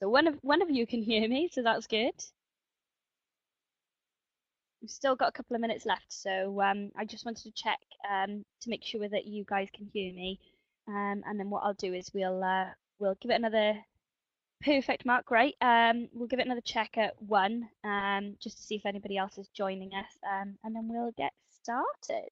So one of you can hear me, so that's good. We've still got a couple of minutes left, so I just wanted to check to make sure that you guys can hear me. And then what I'll do is we'll give it another perfect mark, right? We'll give it another check at 1, just to see if anybody else is joining us, and then we'll get started.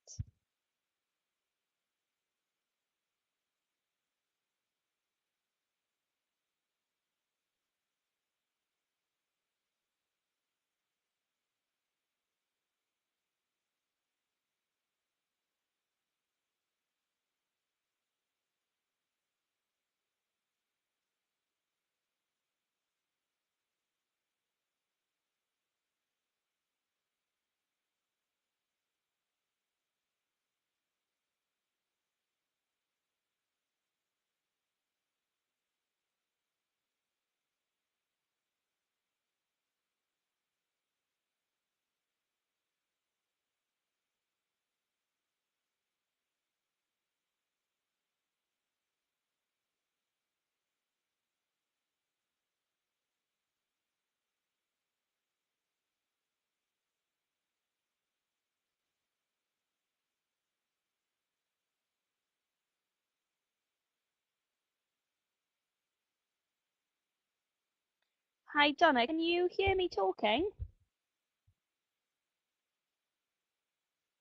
Hi, Donna, can you hear me talking?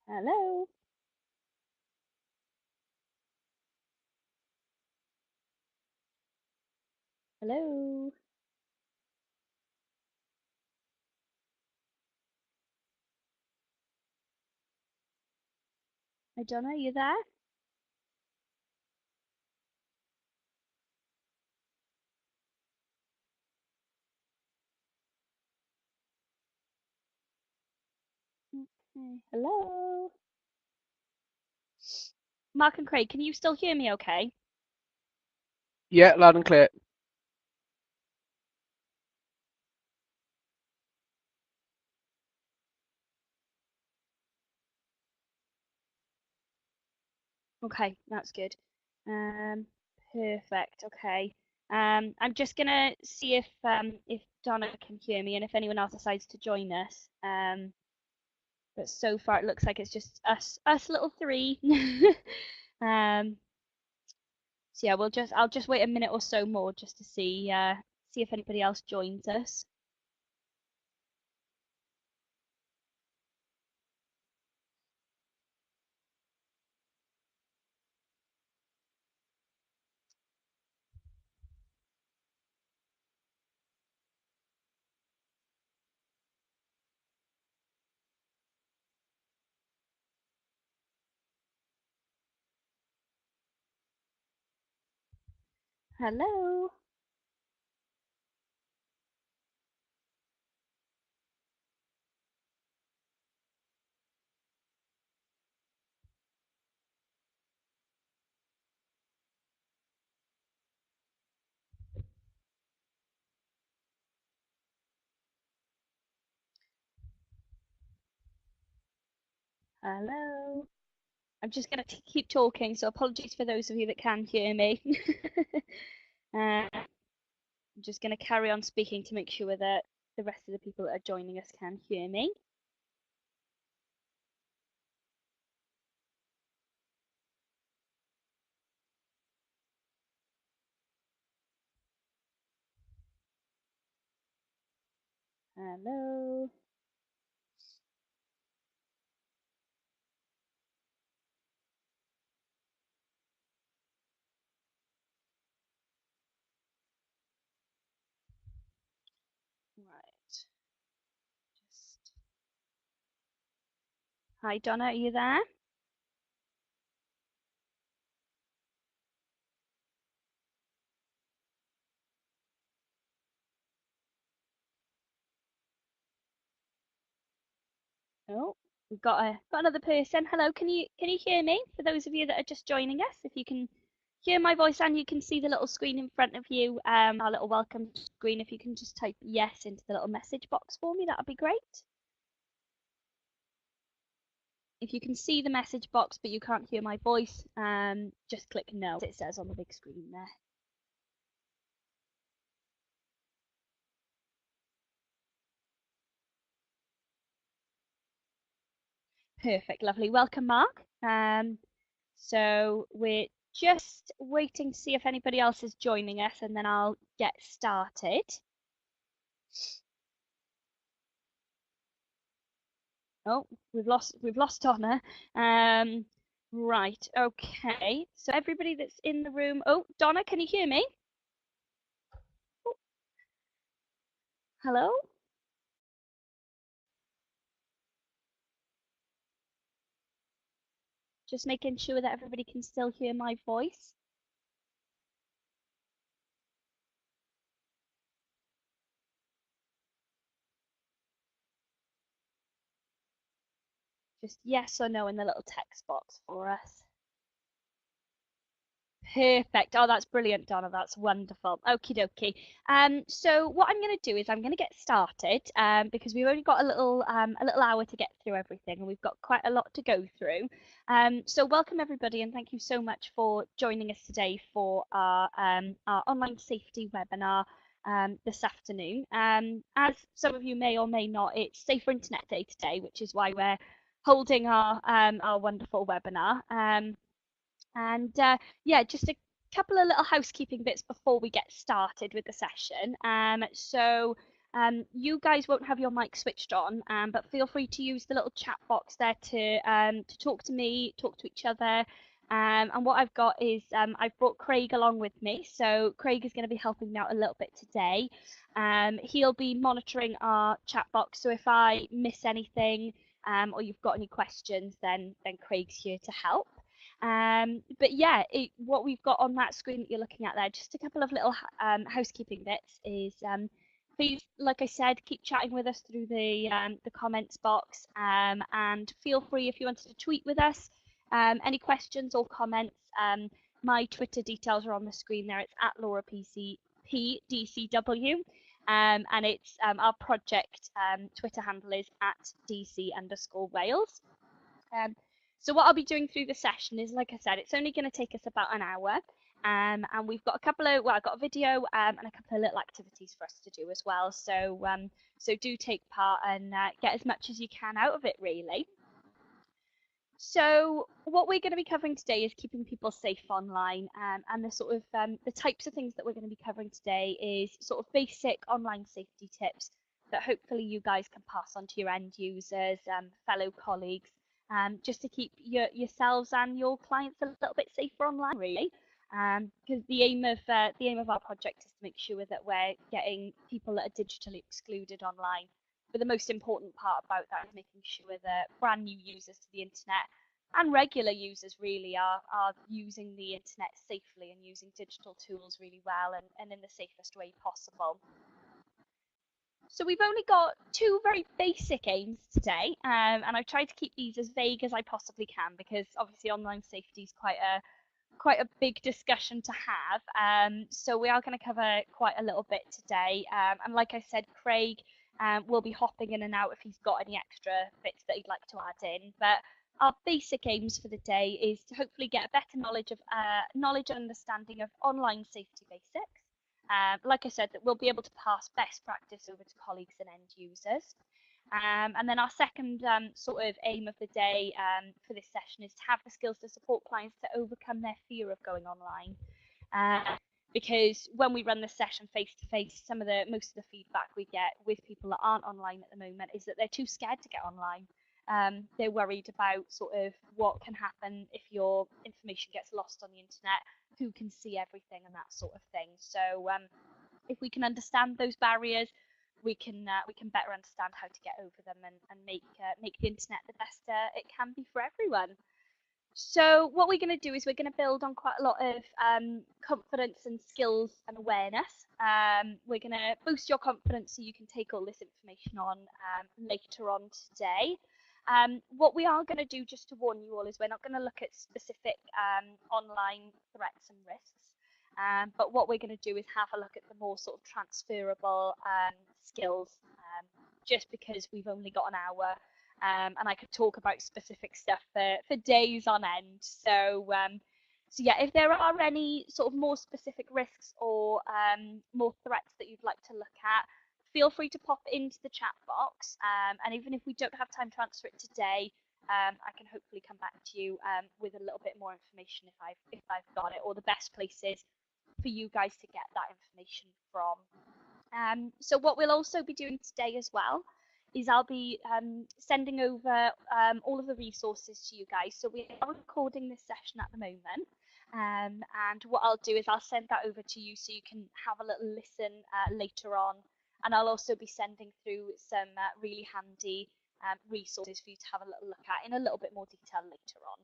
Hello? Hello? Hi, Donna, are you there? Okay. Hello? Mark and Craig, can you still hear me okay? Yeah, loud and clear. Okay, that's good. Um, Perfect. Okay. I'm just gonna see if Donna can hear me and if anyone else decides to join us. But so far it looks like it's just us little three. Um, so yeah, I'll just wait a minute or so more just to see if anybody else joins us. Hello. Hello. I'm just gonna keep talking, so apologies for those of you that can hear me. I'm just gonna carry on speaking to make sure that the rest of the people that are joining us can hear me. Hello. Right. Just. Hi, Donna, are you there? Oh, we've got another person. Hello, can you hear me? For those of you that are just joining us, if you can hear my voice and you can see the little screen in front of you, our little welcome screen, if you can just type yes into the little message box for me, that would be great. If you can see the message box but you can't hear my voice, just click no, as it says on the big screen there. Perfect, lovely. Welcome, Mark. So we're just waiting to see if anybody else is joining us, and then I'll get started. Oh, we've lost Donna. Right, okay. So everybody that's in the room. Oh, Donna, can you hear me? Oh, hello? Just making sure that everybody can still hear my voice. Just yes or no in the little text box for us. Perfect. Oh, that's brilliant, Donna. That's wonderful. Okie dokie. So what I'm going to do is I'm going to get started because we've only got a little hour to get through everything, and we've got quite a lot to go through. So welcome everybody, and thank you so much for joining us today for our online safety webinar this afternoon. As some of you may or may not, it's Safer Internet Day today, which is why we're holding our wonderful webinar. And yeah, just a couple of little housekeeping bits before we get started with the session. You guys won't have your mic switched on, but feel free to use the little chat box there to talk to me, talk to each other. And what I've got is I've brought Craig along with me. So Craig is going to be helping me out a little bit today. He'll be monitoring our chat box. So if I miss anything or you've got any questions, then Craig's here to help. But yeah, what we've got on that screen that you're looking at there, just a couple of little housekeeping bits is please, like I said, keep chatting with us through the comments box and feel free if you wanted to tweet with us. Any questions or comments, my Twitter details are on the screen there. It's at LauraPDCW. And it's our project Twitter handle is at DC_Wales. So what I'll be doing through the session is, like I said, it's only going to take us about an hour. And we've got I've got a video and a couple of little activities for us to do as well. So so do take part and get as much as you can out of it, really. So what we're going to be covering today is keeping people safe online, and the sort of the types of things that we're going to be covering today is sort of basic online safety tips that hopefully you guys can pass on to your end users, fellow colleagues, just to keep yourselves and your clients a little bit safer online, really. Because the aim of our project is to make sure that we're getting people that are digitally excluded online. But the most important part about that is making sure that brand new users to the internet and regular users really are using the internet safely and using digital tools really well and in the safest way possible. So we've only got two very basic aims today, and I've tried to keep these as vague as I possibly can because obviously online safety is quite a big discussion to have. So we are going to cover quite a little bit today. And like I said, Craig will be hopping in and out if he's got any extra bits that he'd like to add in. But our basic aims for the day is to hopefully get a better knowledge and understanding of online safety basics. Like I said, that we'll be able to pass best practice over to colleagues and end users. And then our second sort of aim of the day for this session is to have the skills to support clients to overcome their fear of going online. Because when we run the session face to face, most of the feedback we get with people that aren't online at the moment is that they're too scared to get online. They're worried about sort of what can happen if your information gets lost on the internet, who can see everything and that sort of thing. So if we can understand those barriers, we can better understand how to get over them and make the internet the best it can be for everyone. So what we're going to do is we're going to build on quite a lot of confidence and skills and awareness. We're going to boost your confidence so you can take all this information on later on today. What we are going to do, just to warn you all, is we're not going to look at specific online threats and risks. But what we're going to do is have a look at the more sort of transferable skills, just because we've only got an hour. And I could talk about specific stuff for days on end. So yeah, if there are any sort of more specific risks or more threats that you'd like to look at, feel free to pop it into the chat box. And even if we don't have time to answer it today, I can hopefully come back to you with a little bit more information if I've got it, or the best places for you guys to get that information from. So what we'll also be doing today as well is I'll be sending over all of the resources to you guys. So we are recording this session at the moment. And what I'll do is I'll send that over to you so you can have a little listen later on. And I'll also be sending through some really handy resources for you to have a little look at in a little bit more detail later on.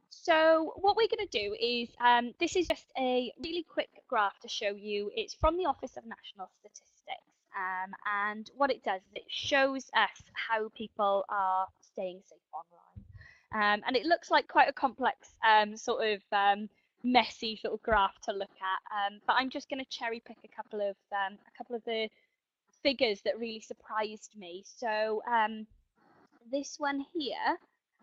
So what we're going to do is, this is just a really quick graph to show you. It's from the Office of National Statistics, and what it does is it shows us how people are staying safe online. And it looks like quite a complex sort of messy sort of graph to look at, but I'm just going to cherry pick a couple of the figures that really surprised me. So this one here,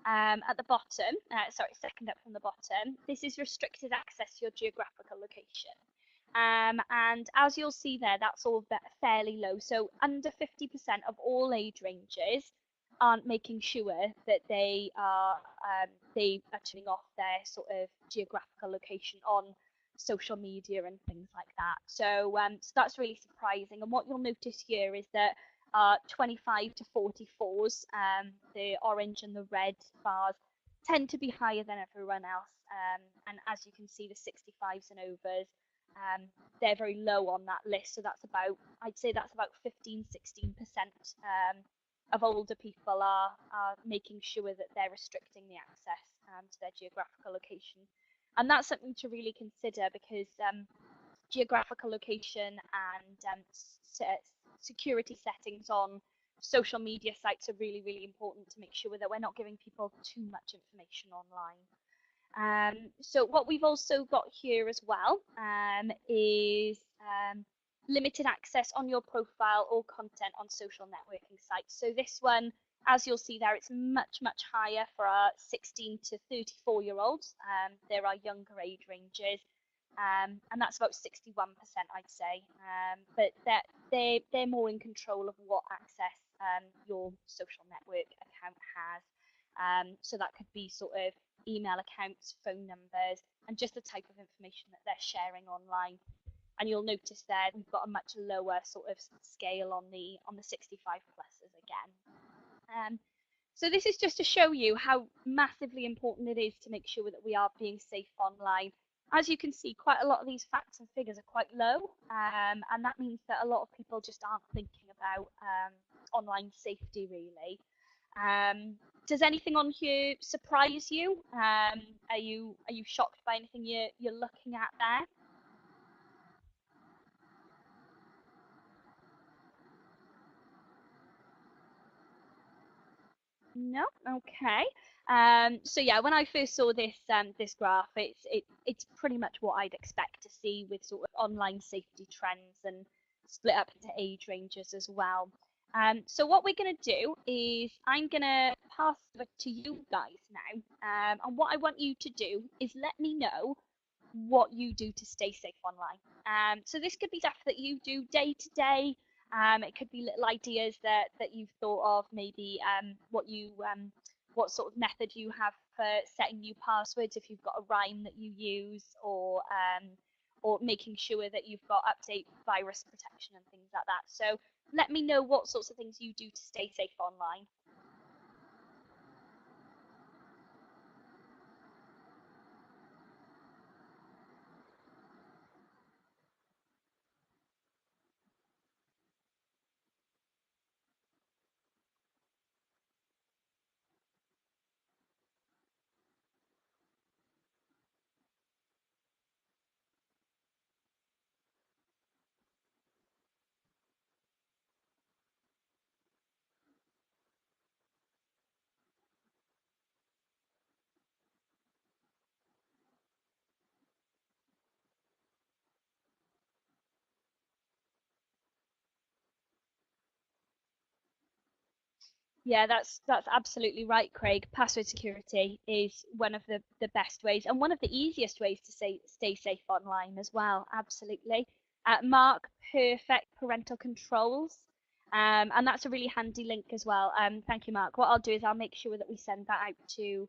at the bottom, sorry, second up from the bottom, this is restricted access to your geographical location. And as you'll see there, that's all fairly low. So under 50% of all age ranges aren't making sure that they are turning off their sort of geographical location on social media and things like that. So, so that's really surprising. And what you'll notice here is that 25 to 44s, the orange and the red bars, tend to be higher than everyone else. And as you can see, the 65s and overs, they're very low on that list. So that's about, I'd say that's about 15, 16% of older people are making sure that they're restricting the access to their geographical location. And that's something to really consider, because geographical location and security settings on social media sites are really, really important to make sure that we're not giving people too much information online. So what we've also got here as well is limited access on your profile or content on social networking sites. So this one, as you'll see there, it's much, much higher for our 16 to 34-year-olds. There are younger age ranges. And that's about 61%, I'd say. But they're more in control of what access your social network account has. So that could be sort of email accounts, phone numbers, and just the type of information that they're sharing online. And you'll notice there we've got a much lower sort of scale on the 65 pluses again. So this is just to show you how massively important it is to make sure that we are being safe online. As you can see, quite a lot of these facts and figures are quite low, and that means that a lot of people just aren't thinking about online safety, really. Does anything on here surprise you? Are you shocked by anything you're looking at there? No, okay. So yeah, when I first saw this graph, it's pretty much what I'd expect to see with sort of online safety trends and split up into age ranges as well. So what we're going to do is I'm going to pass over to you guys now, and what I want you to do is let me know what you do to stay safe online. So this could be stuff that you do day to day. It could be little ideas that you've thought of, maybe what sort of method you have for setting new passwords, if you've got a rhyme that you use, or making sure that you've got up-to-date virus protection and things like that. So let me know what sorts of things you do to stay safe online. Yeah, that's absolutely right, Craig. Password security is one of the best ways and one of the easiest ways to stay safe online as well. Absolutely. Mark, perfect parental controls. And that's a really handy link as well. Thank you, Mark. What I'll do is I'll make sure that we send that out to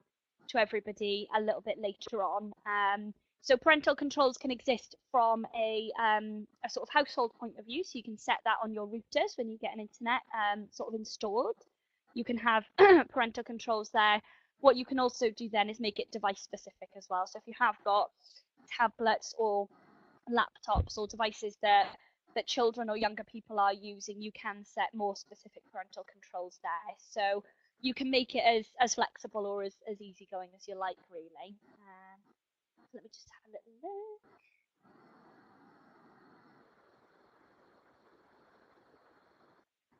everybody a little bit later on. So parental controls can exist from a sort of household point of view. So you can set that on your routers when you get an internet sort of installed. You can have parental controls there. What you can also do then is make it device specific as well. So if you have got tablets or laptops or devices that children or younger people are using, you can set more specific parental controls there. So you can make it as flexible or as easygoing as you like, really. Let me just have a little look.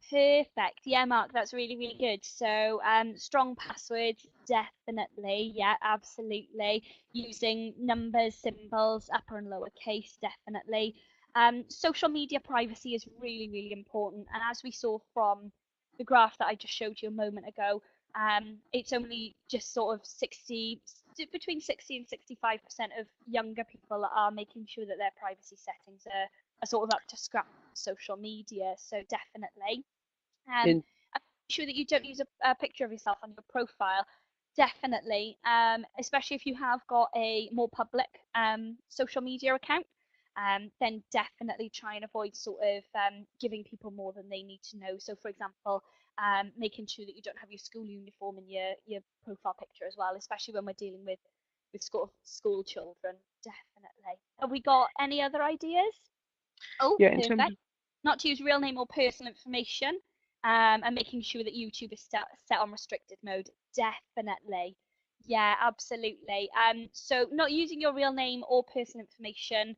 Perfect. Yeah, Mark, that's really, really good. So, strong passwords, definitely. Yeah, absolutely. Using numbers, symbols, upper and lower case, definitely. Social media privacy is really, really important. And as we saw from the graph that I just showed you a moment ago, it's only just sort of between 60 and 65% of younger people are making sure that their privacy settings are sort of up to scratch on social media. So definitely. In And make sure that you don't use a picture of yourself on your profile. Definitely, especially if you have got a more public social media account, then definitely try and avoid sort of giving people more than they need to know. So, for example, making sure that you don't have your school uniform in your profile picture as well, especially when we're dealing with school children. Definitely. Have we got any other ideas? Oh, yeah, in terms perfect. of Not to use real name or personal information, and making sure that YouTube is set on restricted mode. Definitely. Yeah, absolutely. So not using your real name or personal information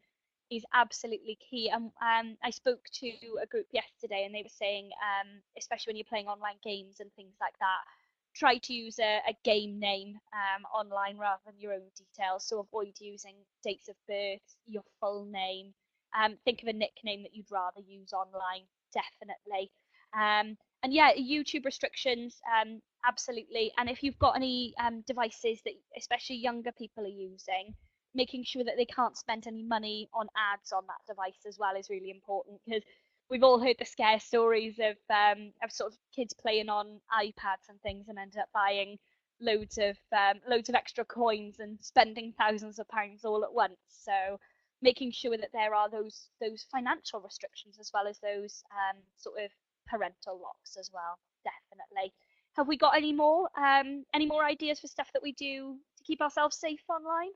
is absolutely key. I spoke to a group yesterday, and they were saying, especially when you're playing online games and things like that, try to use a game name online rather than your own details. So avoid using dates of birth, your full name. Think of a nickname that you'd rather use online, definitely. And yeah, YouTube restrictions, absolutely. And if you've got any devices that especially younger people are using, making sure that they can't spend any money on ads on that device as well is really important, because we've all heard the scare stories of sort of kids playing on iPads and things and ended up buying loads of extra coins and spending thousands of pounds all at once. So making sure that there are those financial restrictions as well as those sort of parental locks as well. Definitely. Have we got any more ideas for stuff that we do to keep ourselves safe online?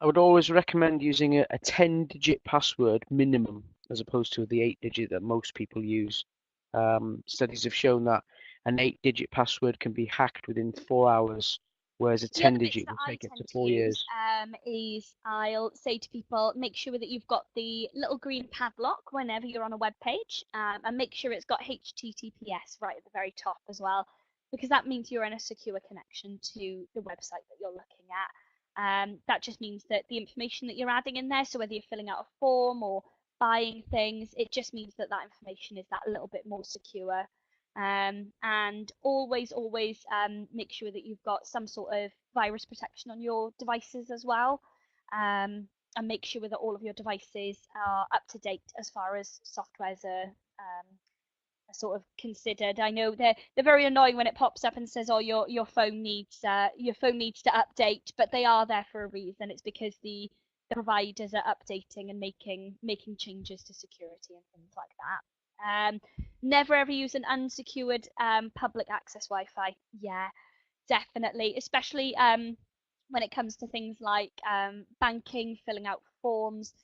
I would always recommend using a 10-digit password minimum as opposed to the 8-digit that most people use. Studies have shown that an 8-digit password can be hacked within 4 hours, whereas a The other bits 10-digit that will I take up to tend to four use years. is I'll say to people, make sure that you've got the little green padlock whenever you're on a web page, and make sure it's got HTTPS right at the very top as well, because that means you're in a secure connection to the website that you're looking at. That just means that the information that you're adding in there, so whether you're filling out a form or buying things, it just means that that information is that little bit more secure. And always make sure that you've got some sort of virus protection on your devices as well. And make sure that all of your devices are up to date as far as softwares are sort of considered. I know they're very annoying when it pops up and says, "Oh, your phone needs to update," but they are there for a reason. It's because the providers are updating and making changes to security and things like that. Never ever use an unsecured public access Wi-Fi. Yeah, definitely, especially when it comes to things like banking, filling out forms,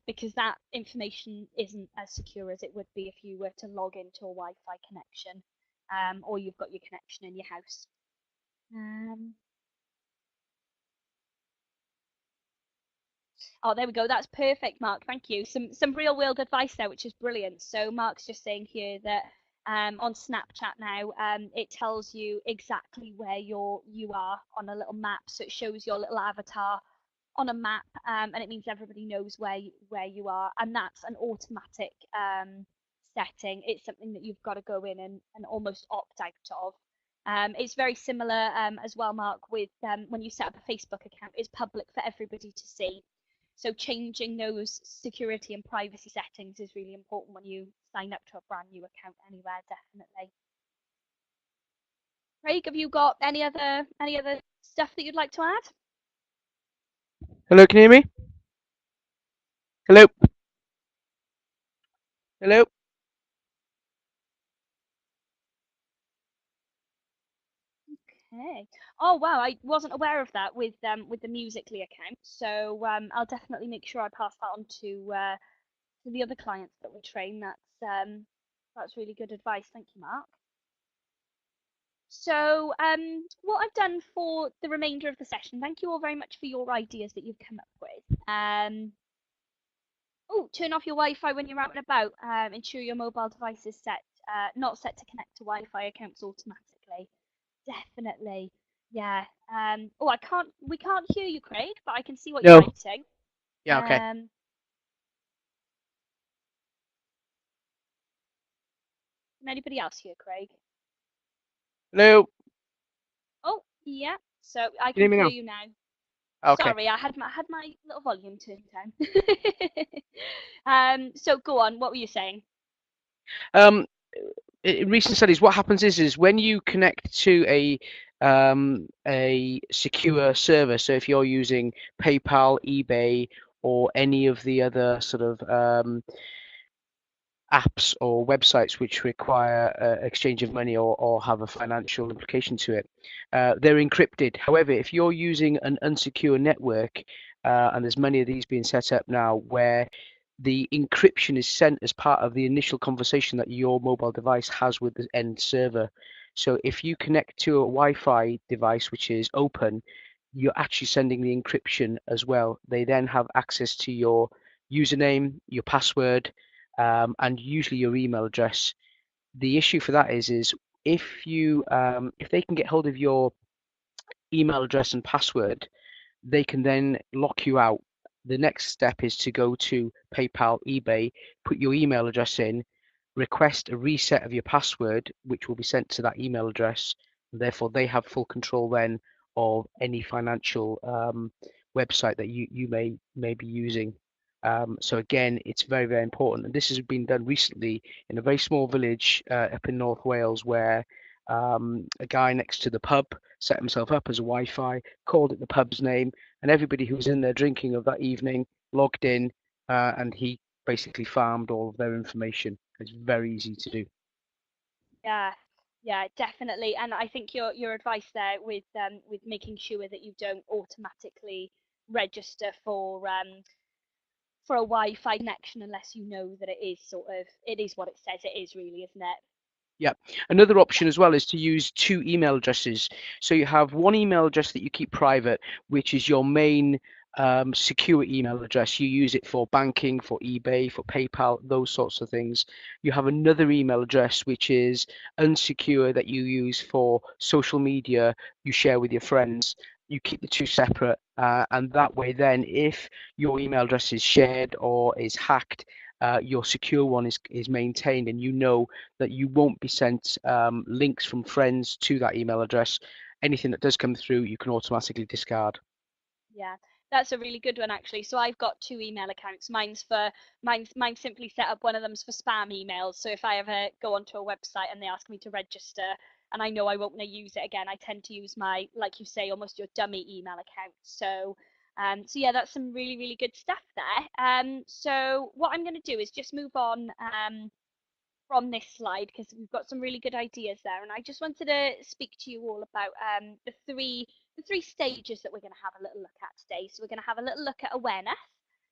because that information isn't as secure as it would be if you were to log into a Wi-Fi connection, or you've got your connection in your house. Um, Oh, there we go. That's perfect, Mark. Thank you. Some real world advice there, which is brilliant. So Mark's just saying here that on Snapchat now, it tells you exactly where you are on a little map. So it shows your little avatar on a map, and it means everybody knows where you are, and that's an automatic setting. It's something that you've got to go in and almost opt out of. It's very similar as well, Mark, with when you set up a Facebook account. It's public for everybody to see. So changing those security and privacy settings is really important when you sign up to a brand new account anywhere, definitely. Craig, have you got any other stuff that you'd like to add? Hello, can you hear me? Hello? Hello? Okay. Oh wow, I wasn't aware of that with the Musically account. So I'll definitely make sure I pass that on to the other clients that we train. That's really good advice. Thank you, Mark. So what I've done for the remainder of the session, thank you all very much for your ideas that you've come up with. Oh, turn off your Wi-Fi when you're out and about. Ensure your mobile device is not set to connect to Wi-Fi accounts automatically. Definitely. Yeah. Oh, we can't hear you, Craig, but I can see what you're No. writing. Yeah, okay. Can anybody else hear Craig? Hello? Oh, yeah. So I Can you can hear me hear now? you now. Okay. Sorry, I had my little volume turned down. So go on. What were you saying? Um, in recent studies, what happens is when you connect to a secure server, so if you're using PayPal, eBay, or any of the other sort of apps or websites which require exchange of money or have a financial implication to it, they're encrypted. However, if you're using an unsecure network, and there's many of these being set up now where the encryption is sent as part of the initial conversation that your mobile device has with the end server. So if you connect to a Wi-Fi device which is open, you're actually sending the encryption as well. They then have access to your username, your password, and usually your email address. The issue for that is if they can get hold of your email address and password, they can then lock you out. The next step is to go to PayPal, eBay, put your email address in, request a reset of your password, which will be sent to that email address. And therefore, they have full control then of any financial website that you may be using. So again, it's very, very important. And this has been done recently in a very small village up in North Wales where a guy next to the pub set himself up as a Wi-Fi, called it the pub's name, and everybody who was in there drinking of that evening logged in, and he basically farmed all of their information. It's very easy to do. Yeah, yeah, definitely. And I think your advice there with making sure that you don't automatically register for a Wi-Fi connection unless you know that it is what it says it is, really, isn't it? Yeah. Another option as well is to use two email addresses. So you have one email address that you keep private, which is your main secure email address. You use it for banking, for eBay, for PayPal, those sorts of things. You have another email address which is unsecure that you use for social media, you share with your friends. You keep the two separate, and that way, then, if your email address is shared or is hacked, your secure one is maintained, and you know that you won't be sent links from friends to that email address. Anything that does come through, you can automatically discard. Yeah, that's a really good one actually. So I've got two email accounts. Mine's simply set up. One of them's for spam emails. So if I ever go onto a website and they ask me to register and I know I won't want to use it again, I tend to use my, like you say, almost your dummy email account. So yeah, that's some really, really good stuff there. So what I'm going to do is just move on from this slide because we've got some really good ideas there. And I just wanted to speak to you all about the three stages that we're going to have a little look at today. So we're going to have a little look at awareness.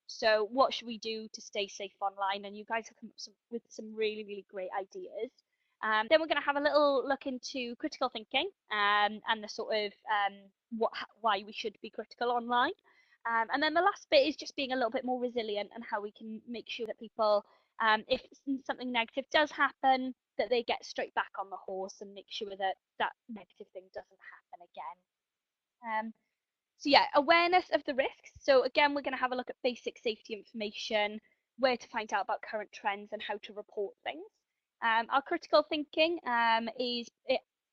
So what should we do to stay safe online? And you guys have come up with some really, really great ideas. Then we're going to have a little look into critical thinking and the sort of why we should be critical online. And then the last bit is just being a little bit more resilient and how we can make sure that people if something negative does happen, that they get straight back on the horse and make sure that that negative thing doesn't happen again. So yeah, awareness of the risks. So again, we're going to have a look at basic safety information, where to find out about current trends and how to report things. Our critical thinking is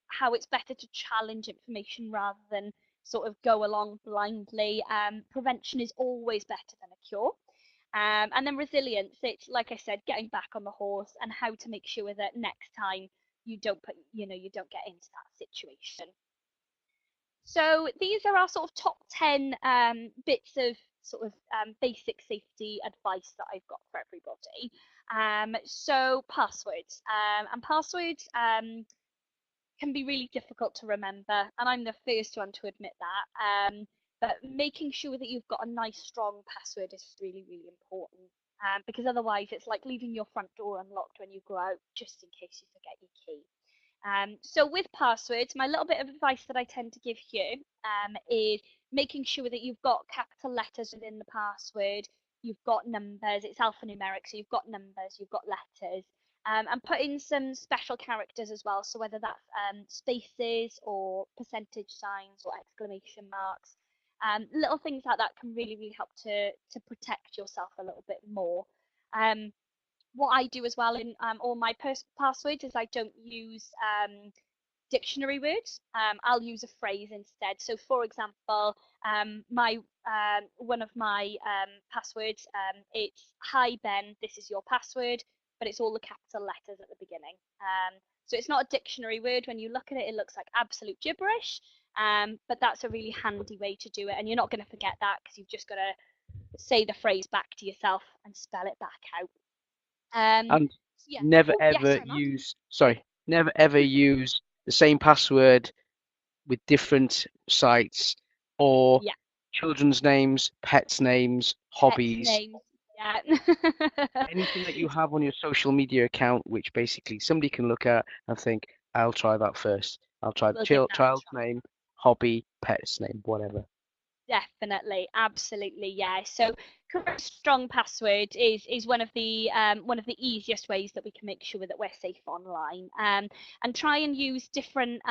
how it's better to challenge information rather than sort of go along blindly. Prevention is always better than a cure. And then resilience, it's like I said, getting back on the horse and how to make sure that next time you don't get into that situation. So these are our sort of top 10 bits of sort of basic safety advice that I've got for everybody. So passwords. And passwords can be really difficult to remember, and I'm the first one to admit that. But making sure that you've got a nice, strong password is really, really important. Because otherwise, it's like leaving your front door unlocked when you go out, just in case you forget your key. So with passwords, my little bit of advice that I tend to give here is making sure that you've got capital letters within the password, you've got numbers, it's alphanumeric, so you've got numbers, you've got letters, and put in some special characters as well. So whether that's spaces or percentage signs or exclamation marks, little things like that can really, really help to protect yourself a little bit more. Um, what I do as well in all my passwords is I don't use dictionary words. I'll use a phrase instead. So, for example, my one of my passwords, it's "Hi Ben, this is your password," but it's all the capital letters at the beginning. So it's not a dictionary word. When you look at it, it looks like absolute gibberish. But that's a really handy way to do it, and you're not going to forget that because you've just got to say the phrase back to yourself and spell it back out. And So yeah. never Oh, yeah, ever sorry, Mark. use, sorry, never ever use the same password with different sites or Yeah, children's names, pets' names, pets' hobbies, names. Yeah. anything that you have on your social media account, which basically somebody can look at and think, I'll try that first. I'll try the We'll give that a child's try. name, hobby, pet's name, whatever. Definitely, absolutely, yeah. So correct strong password is one of the easiest ways that we can make sure that we're safe online. And try and use different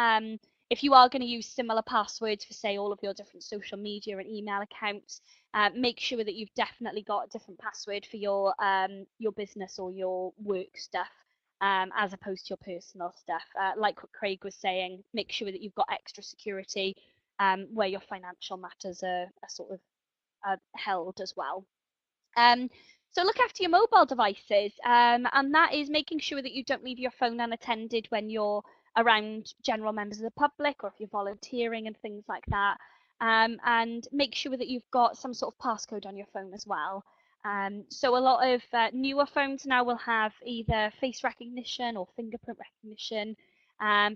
if you are going to use similar passwords for say all of your different social media and email accounts, make sure that you've definitely got a different password for your business or your work stuff. As opposed to your personal stuff. Like what Craig was saying, make sure that you've got extra security where your financial matters are sort of held as well. Um, so look after your mobile devices, and that is making sure that you don't leave your phone unattended when you're around general members of the public or if you're volunteering and things like that. And make sure that you've got some sort of passcode on your phone as well. So a lot of newer phones now will have either face recognition or fingerprint recognition,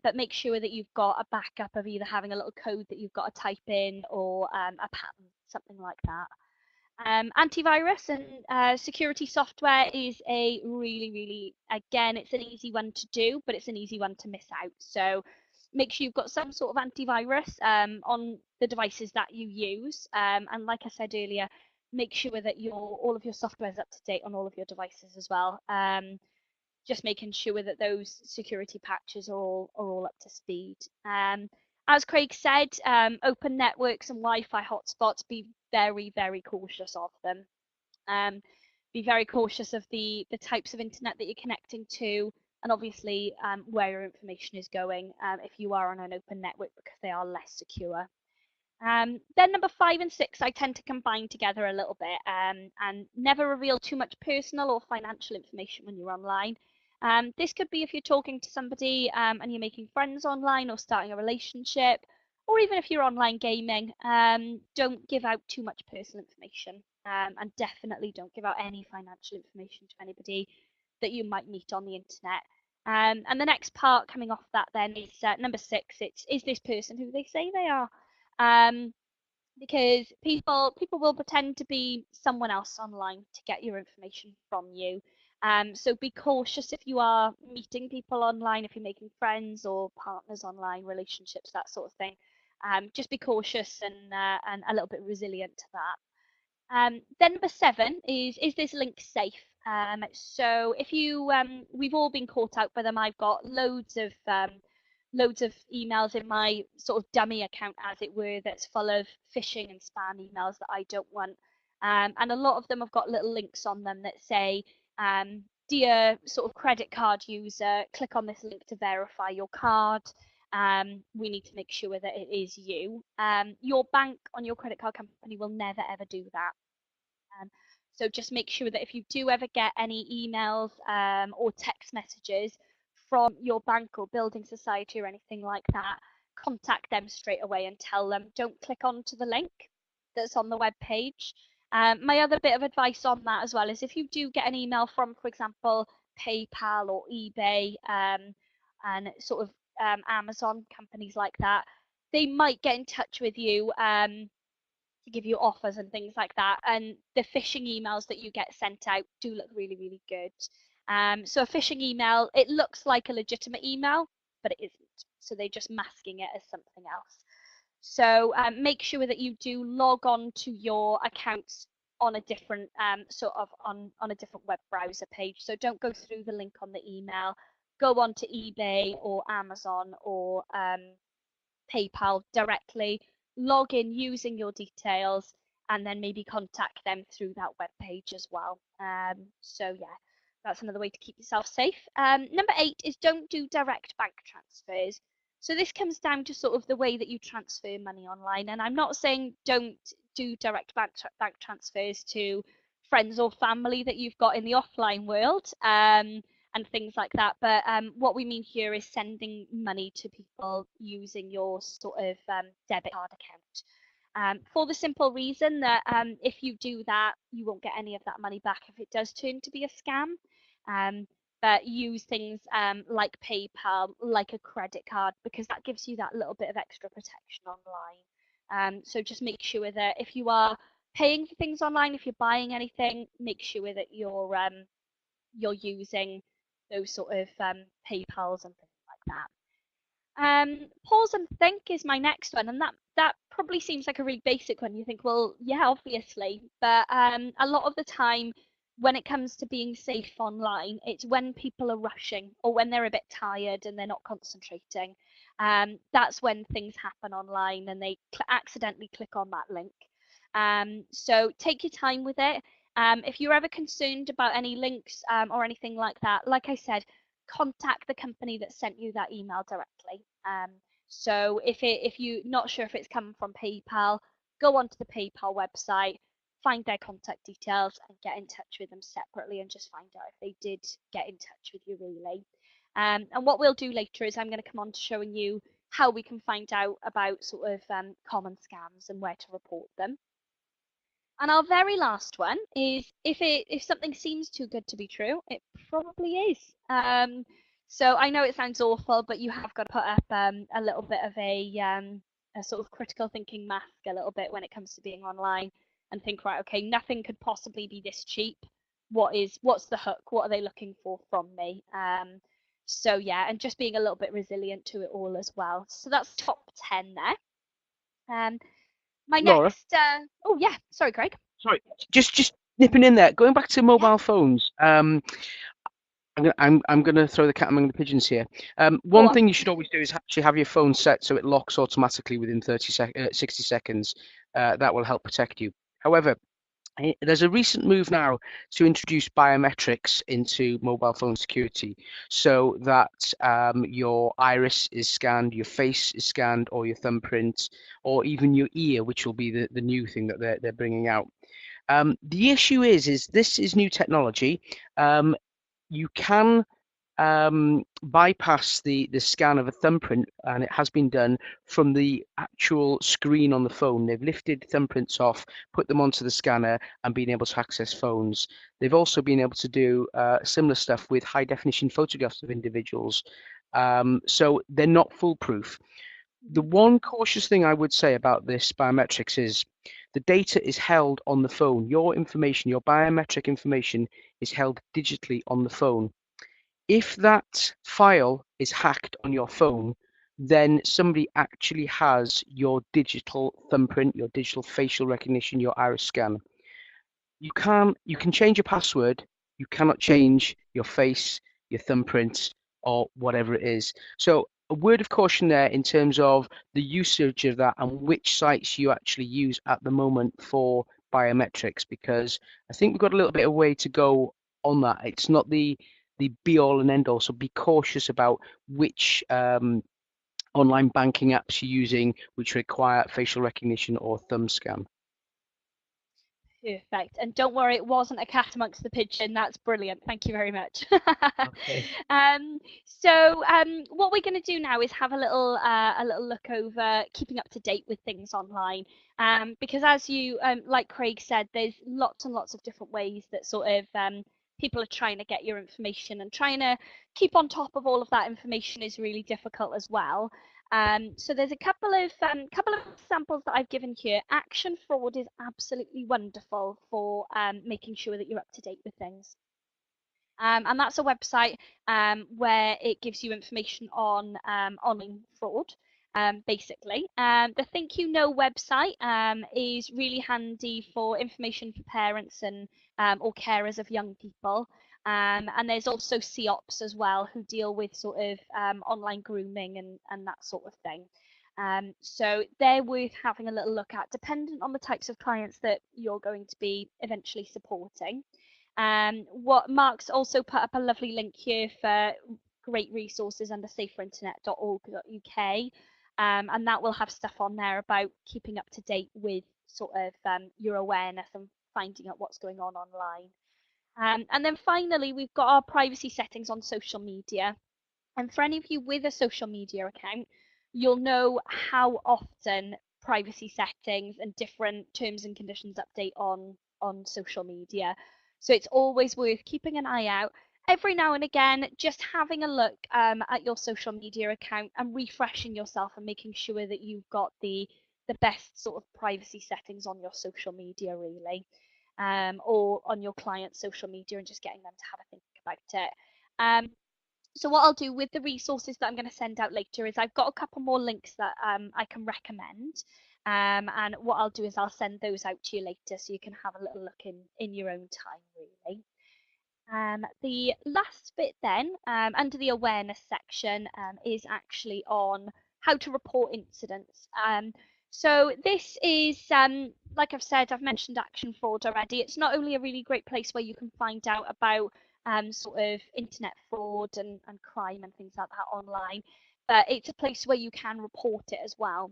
but make sure that you've got a backup of either having a little code that you've got to type in or a pattern, something like that. Antivirus and security software is a really, really, again, it's an easy one to do, but it's an easy one to miss out. So make sure you've got some sort of antivirus on the devices that you use. And like I said earlier, make sure that all of your software is up to date on all of your devices as well. Just making sure that those security patches are all up to speed. As Craig said, open networks and Wi-Fi hotspots, be very, very cautious of them. Um, be very cautious of the types of internet that you're connecting to, and obviously where your information is going if you are on an open network because they are less secure. Then number 5 and 6, I tend to combine together a little bit and never reveal too much personal or financial information when you're online. This could be if you're talking to somebody and you're making friends online or starting a relationship, or even if you're online gaming. Don't give out too much personal information and definitely don't give out any financial information to anybody that you might meet on the internet. And the next part coming off that then is number 6. It's is this person who they say they are? um, because people will pretend to be someone else online to get your information from you. So be cautious if you are meeting people online, if you're making friends or partners online, relationships, that sort of thing. Just be cautious and a little bit resilient to that. Then number 7 is this link safe? So if you we've all been caught out by them. I've got loads of emails in my sort of dummy account, as it were, that's full of phishing and spam emails that I don't want. And a lot of them have got little links on them that say, dear sort of credit card user, click on this link to verify your card. we need to make sure that it is you. Your bank on your credit card company will never ever do that. So just make sure that if you do ever get any emails or text messages from your bank or building society or anything like that, contact them straight away and tell them don't click onto the link that's on the web page. My other bit of advice on that as well is if you do get an email from, for example, PayPal or eBay and sort of Amazon, companies like that, they might get in touch with you to give you offers and things like that. And the phishing emails that you get sent out do look really, really good. So a phishing email, it looks like a legitimate email, but it isn't. So they're just masking it as something else. So make sure that you do log on to your accounts on a different sort of on a different web browser page. So don't go through the link on the email. Go on to eBay or Amazon or PayPal directly, log in using your details, and then maybe contact them through that web page as well. So yeah, that's another way to keep yourself safe. Number 8 is don't do direct bank transfers. So this comes down to sort of the way that you transfer money online. And I'm not saying don't do direct bank transfers to friends or family that you've got in the offline world. And things like that. But what we mean here is sending money to people using your sort of debit card account. For the simple reason that if you do that, you won't get any of that money back if it does turn to be a scam. But use things like PayPal, like a credit card, because that gives you that little bit of extra protection online. So just make sure that if you are paying for things online, if you're buying anything, make sure that you're using those sort of PayPals and things like that. Pause and think is my next one, and that probably seems like a really basic one. You think, well, yeah, obviously, but a lot of the time when it comes to being safe online, it's when people are rushing or when they're a bit tired and they're not concentrating. That's when things happen online and they accidentally click on that link. So take your time with it. If you're ever concerned about any links or anything like that, like I said, contact the company that sent you that email directly. So if you're not sure if it's coming from PayPal, go onto the PayPal website, find their contact details and get in touch with them separately and just find out if they did get in touch with you really. And what we'll do later is I'm going to come on to showing you how we can find out about sort of common scams and where to report them. And our very last one is if something seems too good to be true, it probably is. So I know it sounds awful, but you have got to put up a little bit of a sort of critical thinking mask a little bit when it comes to being online and think, right, okay, nothing could possibly be this cheap. What's the hook? What are they looking for from me? So yeah, and just being a little bit resilient to it all as well. So that's top 10 there. My Laura, next, oh yeah, sorry, Craig. sorry, just nipping in there. Going back to Yeah. mobile phones. I'm gonna throw the cat among the pigeons here. Go One on. thing you should always do is actually have your phone set so it locks automatically within 60 seconds. That will help protect you. However, there's a recent move now to introduce biometrics into mobile phone security so that your iris is scanned, your face is scanned, or your thumbprint, or even your ear, which will be the new thing that they're bringing out. The issue is this is new technology. You can bypass the scan of a thumbprint, and it has been done from the actual screen on the phone. They've lifted thumbprints off, put them onto the scanner, and been able to access phones. They've also been able to do similar stuff with high definition photographs of individuals. So they're not foolproof. The one cautious thing I would say about this biometrics is the data is held on the phone. Your information, your biometric information, is held digitally on the phone. If that file is hacked on your phone, then somebody actually has your digital thumbprint, your digital facial recognition, your iris scan. You can change your password, you cannot change your face, your thumbprint, or whatever it is. So a word of caution there in terms of the usage of that and which sites you actually use at the moment for biometrics, because I think we've got a little bit of way to go on that. It's not the be all and end all, so be cautious about which online banking apps you're using which require facial recognition or thumb scan. Perfect. And don't worry, it wasn't a cat amongst the pigeon. That's brilliant. Thank you very much. Okay. What we're going to do now is have a little look over keeping up to date with things online. Because as you like Craig said, there's lots and lots of different ways that sort of people are trying to get your information, and trying to keep on top of all of that information is really difficult as well. So there's a couple of examples that I've given here. Action Fraud is absolutely wonderful for making sure that you're up to date with things. And that's a website where it gives you information on online fraud, basically. The Think You Know website is really handy for information for parents and or carers of young people. And there's also CEOPS as well, who deal with sort of online grooming and that sort of thing. So they're worth having a little look at, dependent on the types of clients that you're going to be eventually supporting. What Mark's also put up a lovely link here for great resources under saferinternet.org.uk, and that will have stuff on there about keeping up to date with sort of your awareness and finding out what's going on online. And then finally, we've got our privacy settings on social media. And for any of you with a social media account, you'll know how often privacy settings and different terms and conditions update on social media. So it's always worth keeping an eye out. Every now and again, just having a look at your social media account and refreshing yourself and making sure that you've got the best sort of privacy settings on your social media, really, or on your client's social media, and just getting them to have a think about it. So what I'll do with the resources that I'm going to send out later is I've got a couple more links that I can recommend. And what I'll do is I'll send those out to you later so you can have a little look in your own time, really. The last bit then, under the awareness section, is actually on how to report incidents. So this is, like I've said, I've mentioned Action Fraud already. It's not only a really great place where you can find out about sort of internet fraud and crime and things like that online, but it's a place where you can report it as well.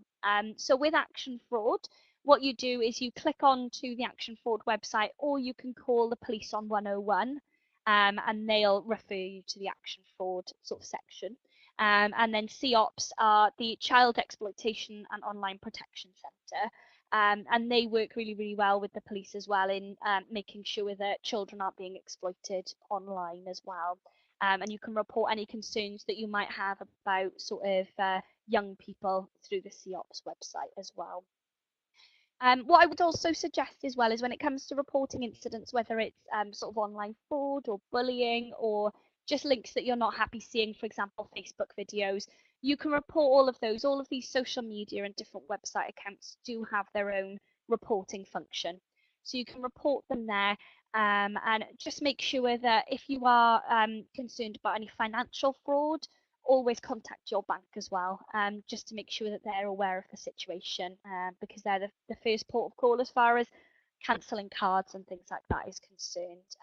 So with Action Fraud, what you do is you click on to the Action Fraud website, or you can call the police on 101, and they'll refer you to the Action Fraud sort of section. And then CEOPS are the Child Exploitation and Online Protection Centre. And they work really, really well with the police as well in making sure that children aren't being exploited online as well. And you can report any concerns that you might have about sort of young people through the CEOPS website as well. What I would also suggest as well is when it comes to reporting incidents, whether it's sort of online fraud or bullying or just links that you're not happy seeing, for example, Facebook videos, you can report all of those. All of these social media and different website accounts do have their own reporting function. So you can report them there, and just make sure that if you are concerned about any financial fraud, always contact your bank as well, just to make sure that they're aware of the situation, because they're the first port of call as far as cancelling cards and things like that is concerned.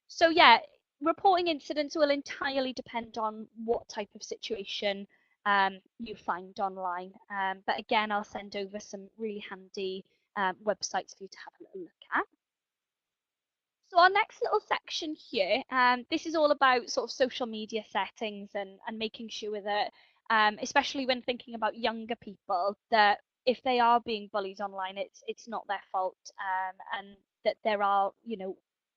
So yeah, reporting incidents will entirely depend on what type of situation you find online. But again, I'll send over some really handy websites for you to have a little look at. So our next little section here, this is all about sort of social media settings and making sure that, especially when thinking about younger people, that if they are being bullied online, it's not their fault, and that there are, you know,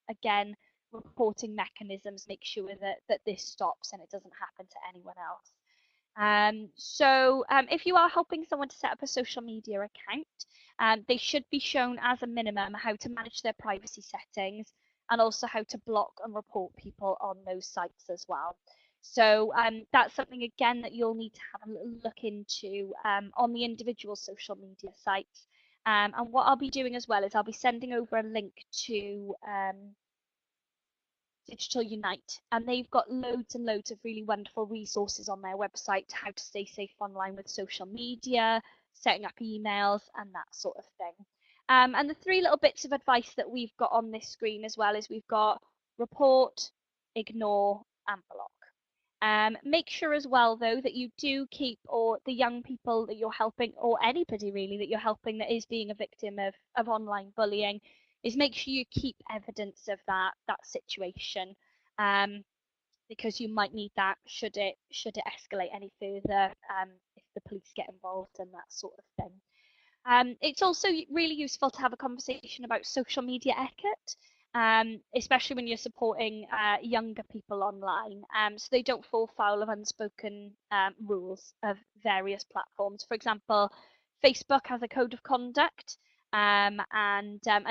again, reporting mechanisms, make sure that this stops and it doesn't happen to anyone else. If you are helping someone to set up a social media account, they should be shown as a minimum how to manage their privacy settings, and also how to block and report people on those sites as well. So that's something again that you'll need to have a little look into on the individual social media sites. And what I'll be doing as well is I'll be sending over a link to Digital Unite, and they've got loads and loads of really wonderful resources on their website, how to stay safe online with social media, setting up emails, and that sort of thing. And the three little bits of advice that we've got on this screen as well is we've got report, ignore, and block. Make sure as well, though, that you do keep, or the young people that you're helping, or anybody really that you're helping that is being a victim of online bullying, is make sure you keep evidence of that situation, because you might need that should it escalate any further, if the police get involved and that sort of thing. It's also really useful to have a conversation about social media etiquette, especially when you're supporting younger people online, so they don't fall foul of unspoken rules of various platforms. For example, Facebook has a code of conduct, and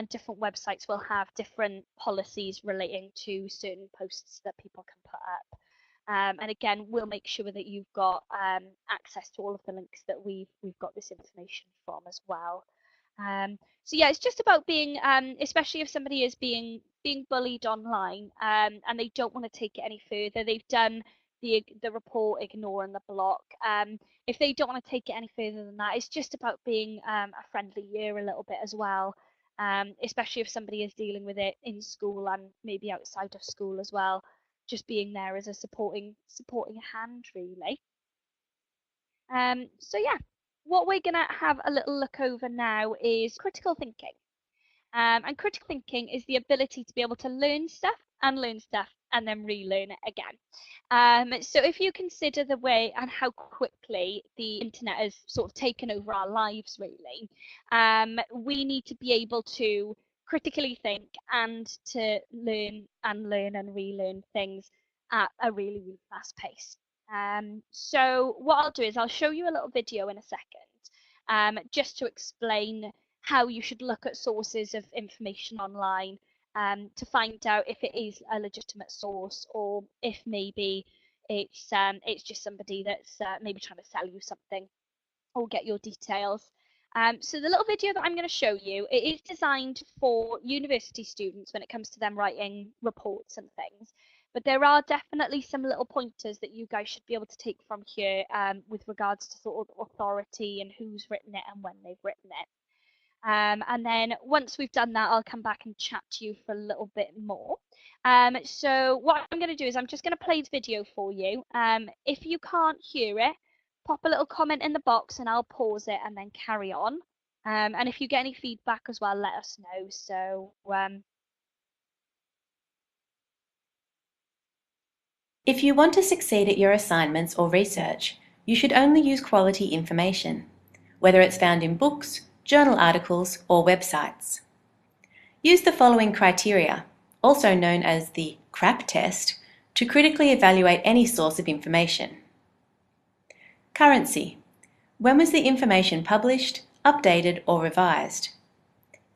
different websites will have different policies relating to certain posts that people can put up. And again, we'll make sure that you've got access to all of the links that we've got this information from as well. So yeah, it's just about being, especially if somebody is being bullied online, and they don't want to take it any further. They've done the report, ignore, and the block. If they don't want to take it any further than that, it's just about being a friendly year a little bit as well. Especially if somebody is dealing with it in school and maybe outside of school as well, just being there as a supporting hand, really. So yeah, what we're gonna have a little look over now is critical thinking. And critical thinking is the ability to be able to learn stuff and then relearn it again. So if you consider the way and how quickly the internet has sort of taken over our lives, really, we need to be able to critically think and to learn and relearn things at a really, really fast pace. So what I'll do is I'll show you a little video in a second, just to explain how you should look at sources of information online, to find out if it is a legitimate source or if maybe it's just somebody that's maybe trying to sell you something or get your details. So the little video that I'm going to show you, it is designed for university students when it comes to them writing reports and things. But there are definitely some little pointers that you guys should be able to take from here, with regards to sort of authority and who's written it and when they've written it. And then once we've done that, I'll come back and chat to you for a little bit more. So what I'm going to do is I'm just going to play the video for you. If you can't hear it, pop a little comment in the box and I'll pause it and then carry on. And if you get any feedback as well, let us know. So If you want to succeed at your assignments or research, you should only use quality information, whether it's found in books, journal articles, or websites. Use the following criteria, also known as the CRAP test, to critically evaluate any source of information. Currency. When was the information published, updated, or revised?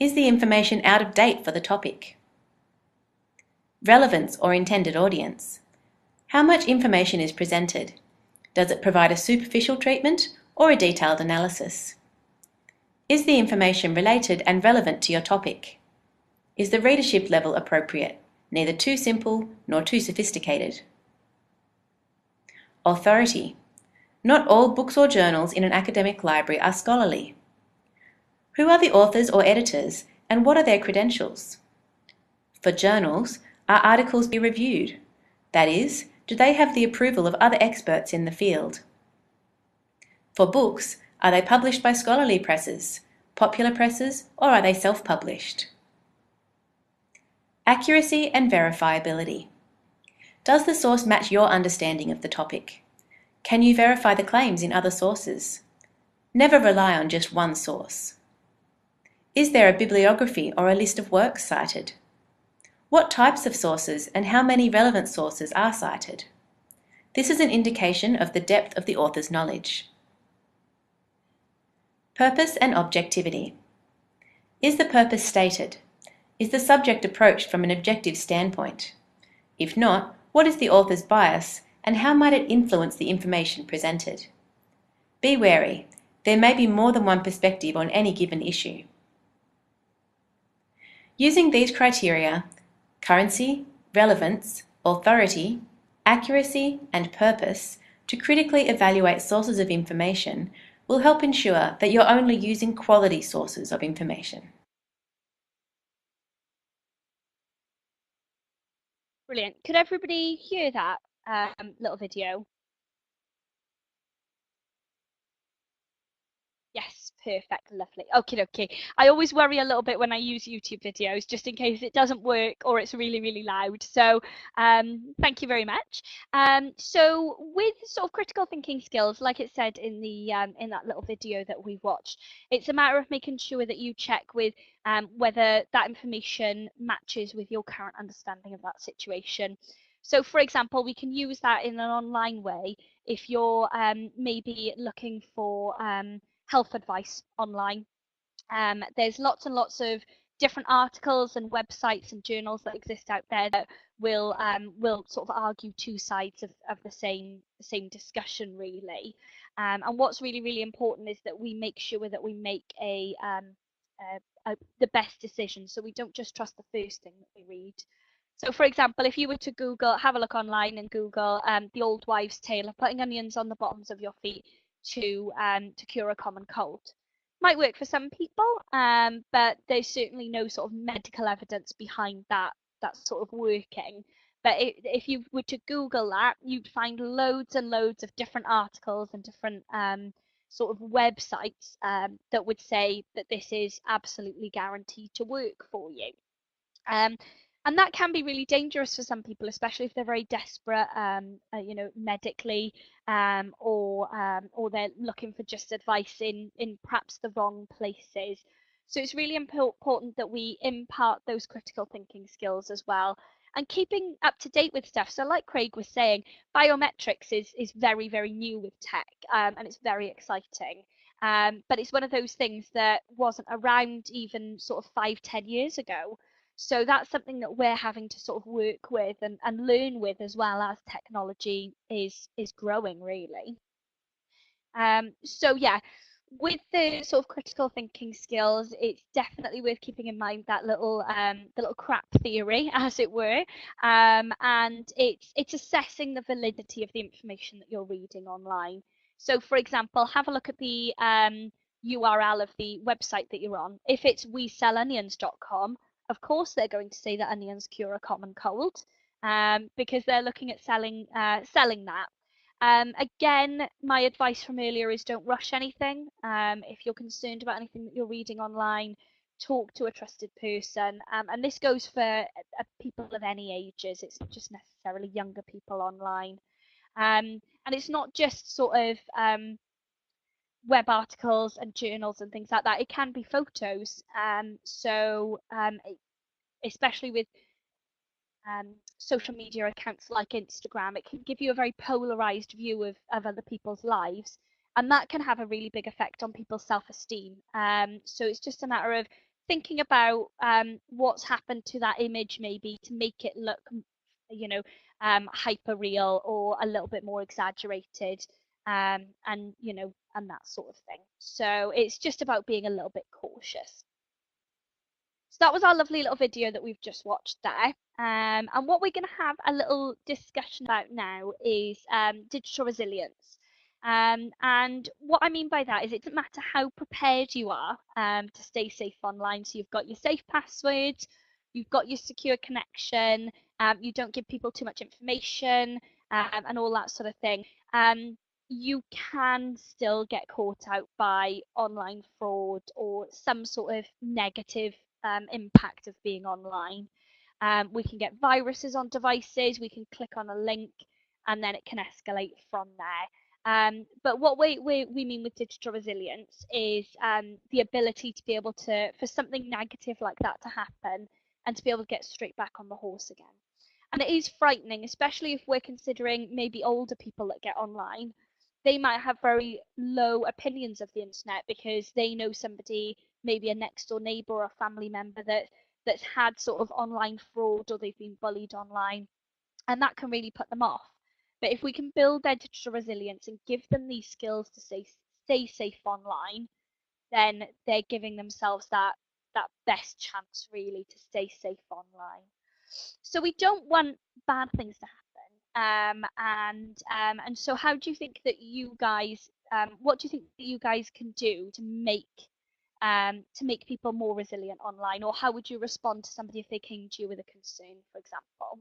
Is the information out of date for the topic? Relevance or intended audience. How much information is presented? Does it provide a superficial treatment or a detailed analysis? Is the information related and relevant to your topic? Is the readership level appropriate, neither too simple nor too sophisticated? Authority. Not all books or journals in an academic library are scholarly. Who are the authors or editors, and what are their credentials? For journals, are articles peer-reviewed? That is, do they have the approval of other experts in the field? For books, are they published by scholarly presses, popular presses, or are they self-published? Accuracy and verifiability. Does the source match your understanding of the topic? Can you verify the claims in other sources? Never rely on just one source. Is there a bibliography or a list of works cited? What types of sources and how many relevant sources are cited? This is an indication of the depth of the author's knowledge. Purpose and objectivity. Is the purpose stated? Is the subject approached from an objective standpoint? If not, what is the author's bias and how might it influence the information presented? Be wary, there may be more than one perspective on any given issue. Using these criteria, currency, relevance, authority, accuracy, and purpose, to critically evaluate sources of information will help ensure that you're only using quality sources of information. brilliant. Could everybody hear that? little video. Yes, perfect, lovely. Okay, okay. I always worry a little bit when I use YouTube videos, just in case it doesn't work or it's really, really loud. So, thank you very much. So with sort of critical thinking skills, like it said in the in that little video that we watched, it's a matter of making sure that you check with whether that information matches with your current understanding of that situation. So, for example, we can use that in an online way if you're maybe looking for health advice online. There's lots and lots of different articles and websites and journals that exist out there that will sort of argue two sides of the same discussion really. And what's really, really important is that we make sure that we make the best decision, so we don't just trust the first thing that we read. So, for example, if you were to Google, have a look online and Google the old wives' tale of putting onions on the bottoms of your feet to cure a common cold, might work for some people, but there's certainly no sort of medical evidence behind that sort of working. But if you were to Google that, you'd find loads and loads of different articles and different sort of websites that would say that this is absolutely guaranteed to work for you. Um, and that can be really dangerous for some people, especially if they're very desperate, medically, or they're looking for just advice in perhaps the wrong places. So it's really important that we impart those critical thinking skills as well, and keeping up to date with stuff. So, like Craig was saying, biometrics is very, very new with tech, and it's very exciting. But it's one of those things that wasn't around even sort of 5, 10 years ago. So that's something that we're having to sort of work with and learn with, as well as technology is growing really. So yeah, with the sort of critical thinking skills, it's definitely worth keeping in mind that the little crap theory, as it were, and it's assessing the validity of the information that you're reading online. So, for example, have a look at the URL of the website that you're on. If it's WeSellOnions.com, of course they're going to say that onions cure a common cold, because they're looking at selling that. Again, my advice from earlier is don't rush anything. If you're concerned about anything that you're reading online, talk to a trusted person. And this goes for people of any ages. It's not just necessarily younger people online. And it's not just sort of web articles and journals and things like that. It can be photos. Especially with social media accounts like Instagram, it can give you a very polarized view of other people's lives, and that can have a really big effect on people's self-esteem. So it's just a matter of thinking about what's happened to that image, maybe to make it look, you know, hyper real or a little bit more exaggerated, and that sort of thing. So it's just about being a little bit cautious. So that was our lovely little video that we've just watched there. And what we're going to have a little discussion about now is digital resilience. And what I mean by that is it doesn't matter how prepared you are to stay safe online. So you've got your safe passwords, you've got your secure connection, you don't give people too much information, and all that sort of thing. You can still get caught out by online fraud or some sort of negative impact of being online. We can get viruses on devices, we can click on a link, and then it can escalate from there. But what we mean with digital resilience is the ability to be able to, for something negative like that to happen, and to be able to get straight back on the horse again. And it is frightening, especially if we're considering maybe older people that get online. They might have very low opinions of the internet because they know somebody, maybe a next door neighbor or a family member that's had sort of online fraud, or they've been bullied online, and that can really put them off. But if we can build their digital resilience and give them these skills to stay safe online, then they're giving themselves that best chance really to stay safe online. So we don't want bad things to happen. And so how do you think that you guys what do you think that you guys can do to make people more resilient online? Or how would you respond to somebody if they came to you with a concern, for example?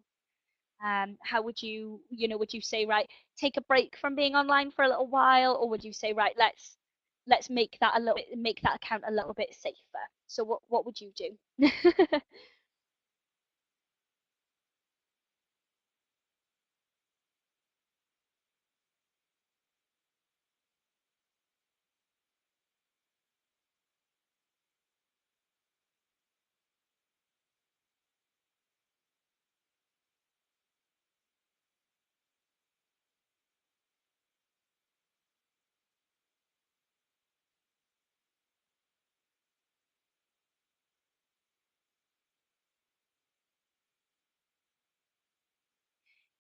How would you, would you say, right, take a break from being online for a little while, or would you say, right, let's make that make that account a little bit safer? So what would you do?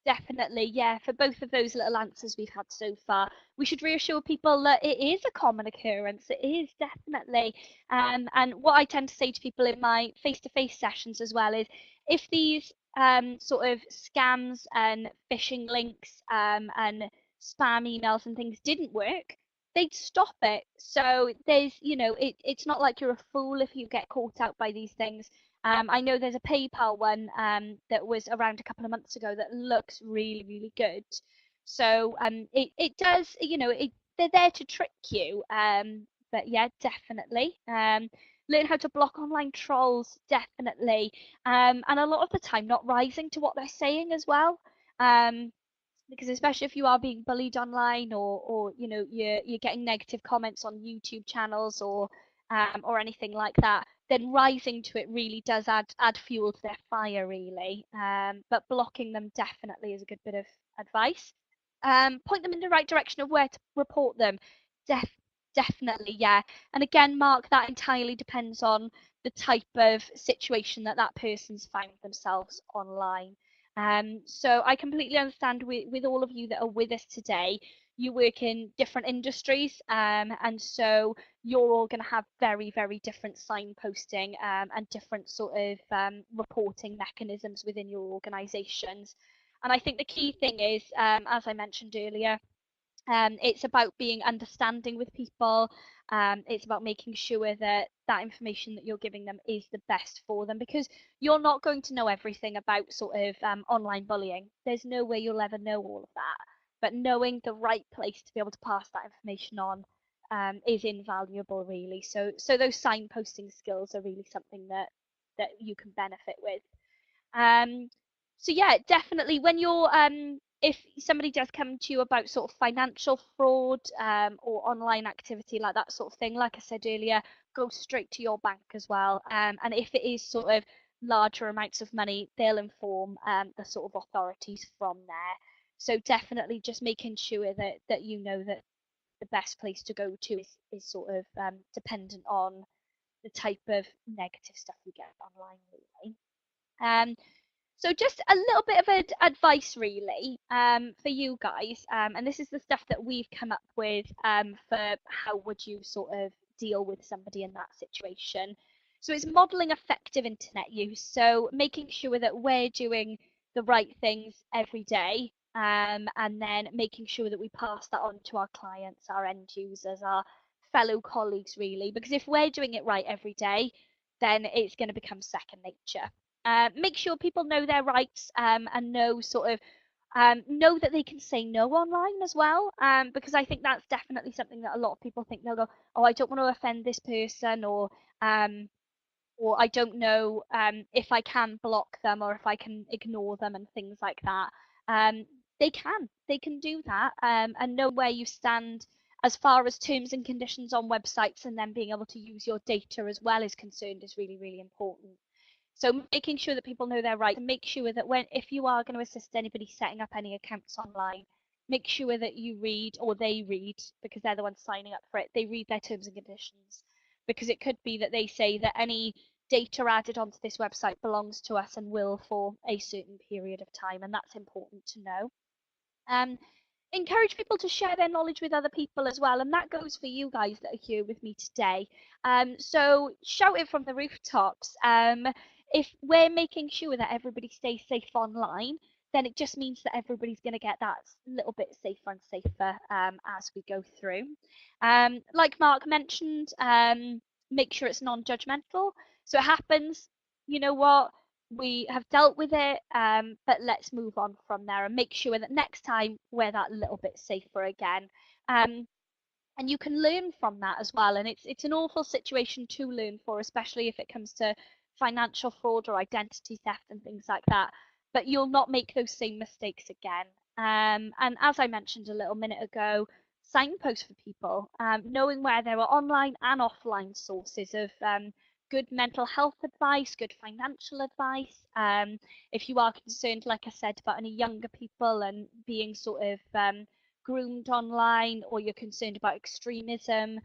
Definitely, yeah. For both of those little answers we've had so far, we should reassure people that it is a common occurrence. It is definitely. And what I tend to say to people in my face-to-face sessions as well is, if these sort of scams and phishing links and spam emails and things didn't work, they'd stop it. So it's not like you're a fool if you get caught out by these things. I know there's a PayPal one that was around a couple of months ago that looks really, really good. So it does, they're there to trick you. But yeah, definitely. Learn how to block online trolls, definitely. And a lot of the time, not rising to what they're saying as well. Um, because especially if you are being bullied online, or you're getting negative comments on YouTube channels, or anything like that, then rising to it really does add fuel to their fire, really. But blocking them definitely is a good bit of advice. Point them in the right direction of where to report them. Def Definitely, yeah. And again, Mark, that entirely depends on the type of situation that person's found themselves online. So I completely understand with all of you that are with us today. You work in different industries, and so you're all going to have very, very different signposting and different sort of reporting mechanisms within your organisations. And I think the key thing is, as I mentioned earlier, it's about being understanding with people. It's about making sure that that information that you're giving them is the best for them, because you're not going to know everything about sort of online bullying. There's no way you'll ever know all of that. But knowing the right place to be able to pass that information on is invaluable, really. So those signposting skills are really something that you can benefit with. Um, so yeah, definitely when you're if somebody does come to you about sort of financial fraud or online activity like that sort of thing, like I said earlier, go straight to your bank as well. And if it is sort of larger amounts of money, they'll inform the sort of authorities from there. So definitely just making sure that you know that the best place to go to is sort of dependent on the type of negative stuff you get online, really. Um, so just a little bit of advice, really, for you guys, and this is the stuff that we've come up with for how would you sort of deal with somebody in that situation. So it's modeling effective internet use. So making sure that we're doing the right things every day, and then making sure that we pass that on to our clients, our end users, our fellow colleagues, really. Because if we're doing it right every day, then it's going to become second nature. Make sure people know their rights, and know that they can say no online as well, because I think that's definitely something that a lot of people think. They'll go, oh, I don't want to offend this person, um, or I don't know if I can block them or if I can ignore them and things like that. Um, they can do that, and know where you stand as far as terms and conditions on websites, and then being able to use your data as well is concerned is really, really important. So making sure that people know their rights, and make sure that if you are going to assist anybody setting up any accounts online, make sure that you read, or they read, because they're the ones signing up for it, they read their terms and conditions. Because it could be that they say that any data added onto this website belongs to us and will for a certain period of time, and that's important to know. Um, Encourage people to share their knowledge with other people as well, and that goes for you guys that are here with me today. So shout it from the rooftops. If we're making sure that everybody stays safe online, then it just means that everybody's going to get that little bit safer and safer as we go through. Like Mark mentioned, make sure it's non-judgmental. So it happens, you know what? we have dealt with it, but let's move on from there and make sure that next time we're that little bit safer again. Um, and you can learn from that as well. And it's an awful situation to learn for, especially if it comes to financial fraud or identity theft and things like that. But you'll not make those same mistakes again. And as I mentioned a little minute ago, signpost for people, knowing where there are online and offline sources of good mental health advice, good financial advice. If you are concerned, like I said, about any younger people and being sort of groomed online, or you're concerned about extremism,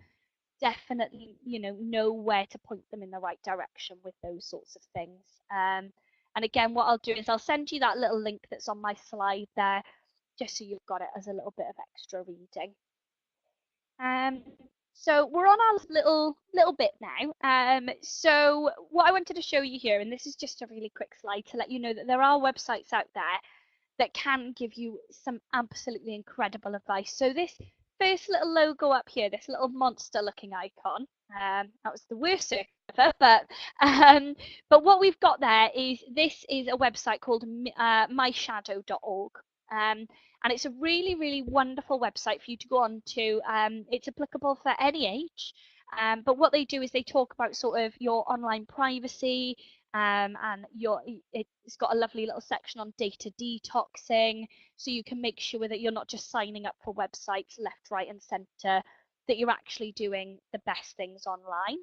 definitely, know where to point them in the right direction with those sorts of things. And again, what I'll do is I'll send you that little link that's on my slide there, just so you've got it as a little bit of extra reading. Um, so we're on our little bit now. So what I wanted to show you here, and this is just a really quick slide to let you know that there are websites out there that can give you some absolutely incredible advice. So this first little logo up here, this little monster looking icon, that was the worst search ever, but what we've got there is, this is a website called myshadow.org. And it's a really, really wonderful website for you to go on to. It's applicable for any age. But what they do is they talk about sort of your online privacy, and it's got a lovely little section on data detoxing, so you can make sure that you're not just signing up for websites left, right, and centre, that you're actually doing the best things online.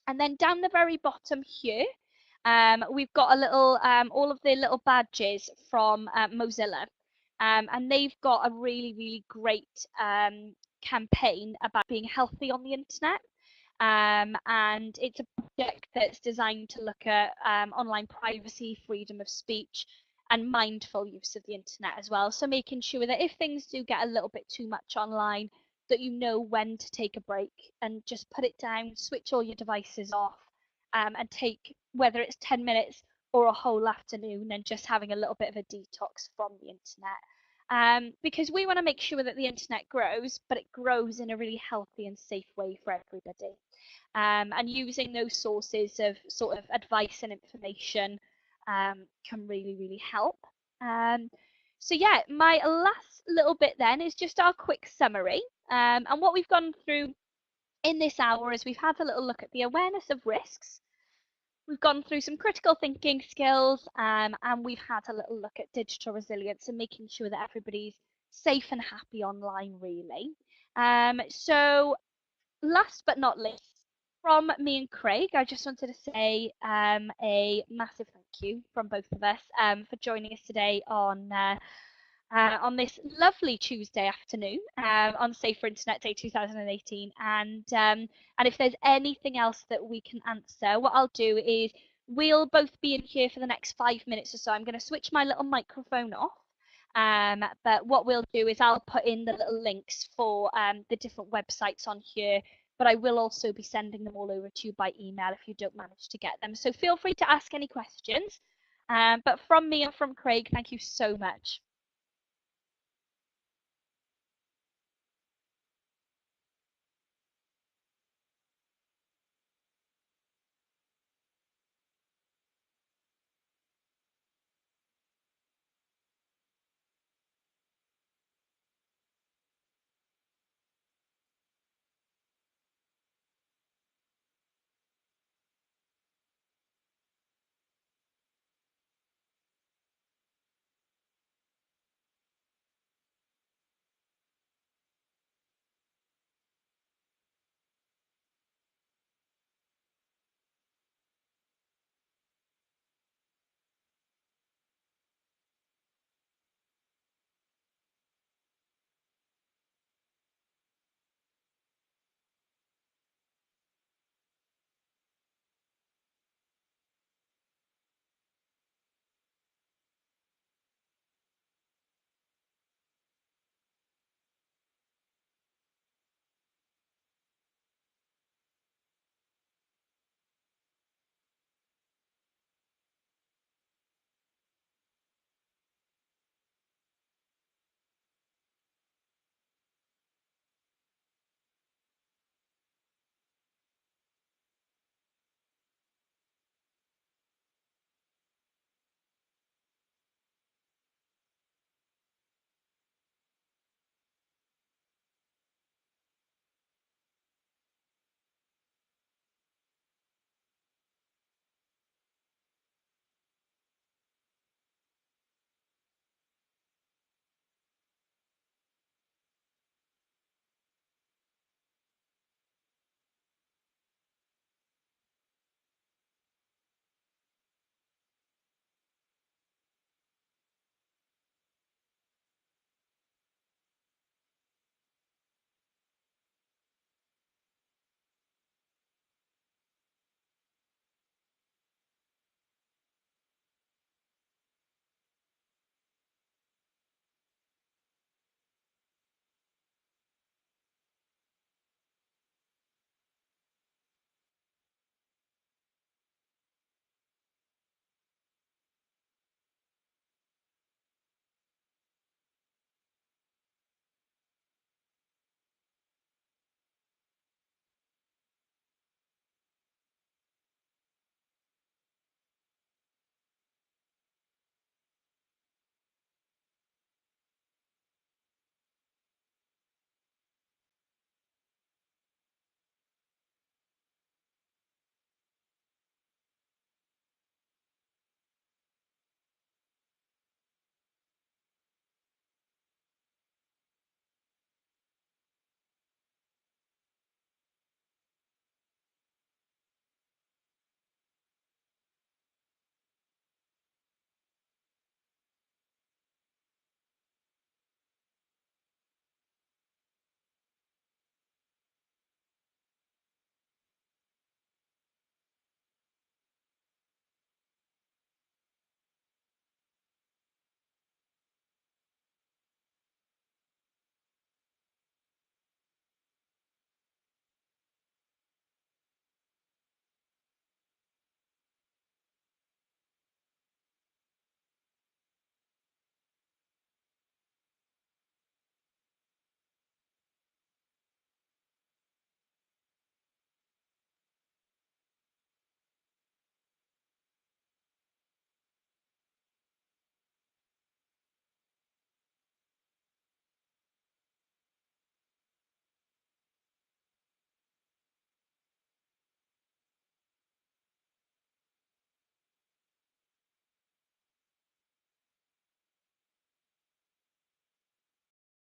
And then down the very bottom here, we've got a little all of the little badges from Mozilla, and they've got a really, really great campaign about being healthy on the internet. And it's a project that's designed to look at online privacy, freedom of speech, and mindful use of the internet as well. So making sure that if things do get a little bit too much online, that you know when to take a break and just put it down, switch all your devices off, and take, whether it's 10 minutes or a whole afternoon, and just having a little bit of a detox from the internet. Because we want to make sure that the internet grows, but it grows in a really healthy and safe way for everybody. And using those sources of sort of advice and information can really, really help. So yeah, my last little bit then is just our quick summary. And what we've gone through in this hour is we've had a little look at the awareness of risks. We've gone through some critical thinking skills, and we've had a little look at digital resilience and making sure that everybody's safe and happy online, really. So last but not least, from me and Craig, I just wanted to say a massive thank you from both of us for joining us today on this lovely Tuesday afternoon on Safer Internet Day 2018. And if there's anything else that we can answer, what I'll do is we'll both be in here for the next 5 minutes or so. I'm going to switch my little microphone off. But what we'll do is I'll put in the little links for the different websites on here, but I will also be sending them all over to you by email if you don't manage to get them. So feel free to ask any questions. But from me and from Craig, thank you so much.